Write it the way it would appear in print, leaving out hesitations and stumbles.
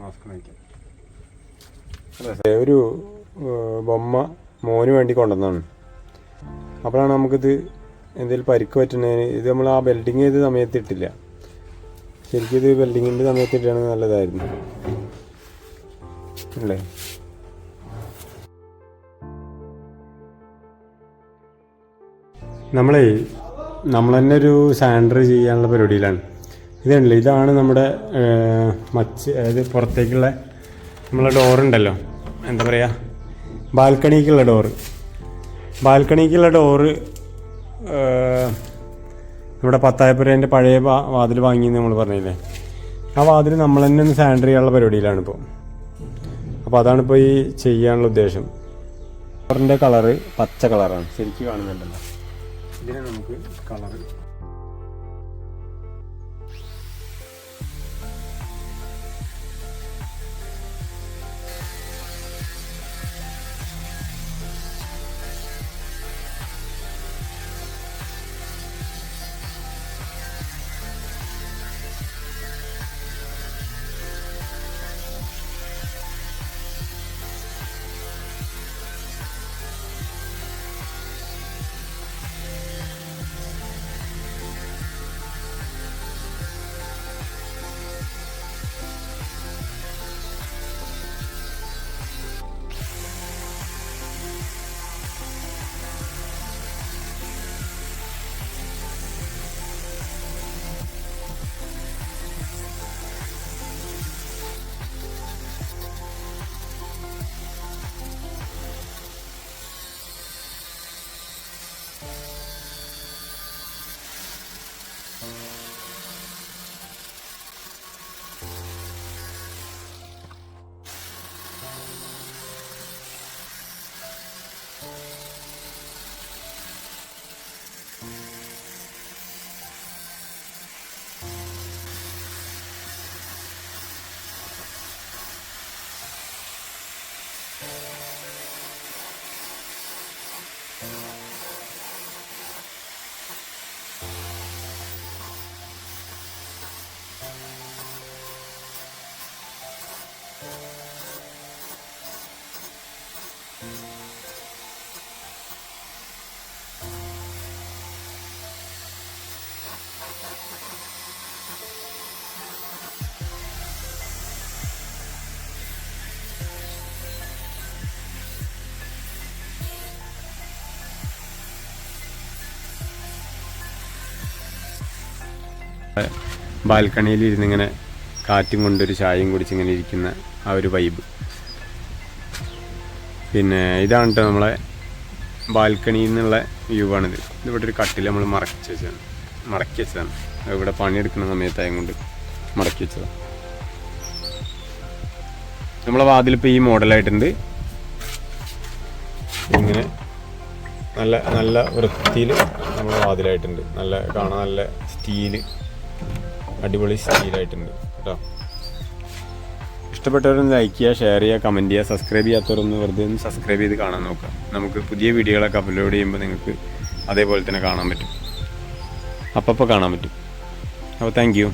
Mask വയ്ക്കാം. ഒരു ബൊമ്മ മോന് വേണ്ടി കൊണ്ടുവന്നതാണ്. അപ്പോഴാണ് നമുക്കിത് എന്തെങ്കിലും പരിക്ക് പറ്റുന്നതിന് ഇത് നമ്മൾ ആ വെൽഡിങ് ചെയ്ത സമയത്ത് ഇട്ടില്ല. ശരിക്കും ഇത് വെൽഡിങ്ങിൻ്റെ സമയത്ത് ഇട്ടാണെങ്കിൽ നല്ലതായിരുന്നു അല്ലേ. നമ്മൾ തന്നെ ഒരു സാൻഡർ ചെയ്യാനുള്ള പരിപാടിയിലാണ്. ഇതുണ്ടല്ലോ, ഇതാണ് നമ്മുടെ അതായത് പുറത്തേക്കുള്ള നമ്മളെ ഡോറുണ്ടല്ലോ, എന്താ പറയുക, ബാൽക്കണിക്കുള്ള ഡോറ് നമ്മുടെ പത്തായപ്പുരേൻ്റെ പഴയ വാതിൽ വാങ്ങിയെന്ന് നമ്മൾ പറഞ്ഞില്ലേ, ആ വാതിൽ നമ്മൾ തന്നെ ഒന്ന് സാൻഡർ ചെയ്യാനുള്ള പരിപാടിയിലാണിപ്പോൾ. അപ്പോൾ അതാണിപ്പോൾ ഈ ചെയ്യാനുള്ള ഉദ്ദേശം. ഡോറിൻ്റെ കളറ് പച്ച കളറാണ്, ശരിക്കും കാണുന്നുണ്ടല്ലോ. ഇതിനെ നമുക്ക് കളറ് ബാൽക്കണിയിൽ ഇരുന്നിങ്ങനെ കാറ്റും കൊണ്ടൊരു ചായയും കുടിച്ചിങ്ങനെ ഇരിക്കുന്ന ആ ഒരു വൈബ്. പിന്നെ ഇതാണ് കേട്ടോ നമ്മളെ ബാൽക്കണിയിൽ നിന്നുള്ള വ്യൂ ആണിത്. ഇതിവിടെ ഒരു കട്ടിൽ നമ്മൾ മടക്കി വെച്ചതാണ്. ഇവിടെ പണിയെടുക്കുന്ന സമയത്തായത് കൊണ്ട് മടക്കി വെച്ചതാണ്. നമ്മളെ വാതിലിപ്പോൾ ഈ മോഡലായിട്ടുണ്ട്. ഇങ്ങനെ നല്ല നല്ല വൃത്തിയിൽ നമ്മളെ വാതിലായിട്ടുണ്ട്. നല്ല കാണാൻ നല്ല സ്റ്റീല്, അടിപൊളി സ്റ്റീലായിട്ടുണ്ട് കേട്ടോ. ഇഷ്ടപ്പെട്ടവരൊന്ന് ലൈക്ക് ചെയ്യുക, ഷെയർ ചെയ്യുക, കമൻറ്റ് ചെയ്യുക. സബ്സ്ക്രൈബ് ചെയ്യാത്തവരൊന്ന് വെറുതെ ഒന്ന് സബ്സ്ക്രൈബ് ചെയ്ത് കാണാൻ നോക്കുക. നമുക്ക് പുതിയ വീഡിയോകളൊക്കെ അപ്ലോഡ് ചെയ്യുമ്പോൾ നിങ്ങൾക്ക് അതേപോലെ തന്നെ കാണാൻ പറ്റും, അപ്പോൾ കാണാൻ പറ്റും. അപ്പോൾ താങ്ക് യു.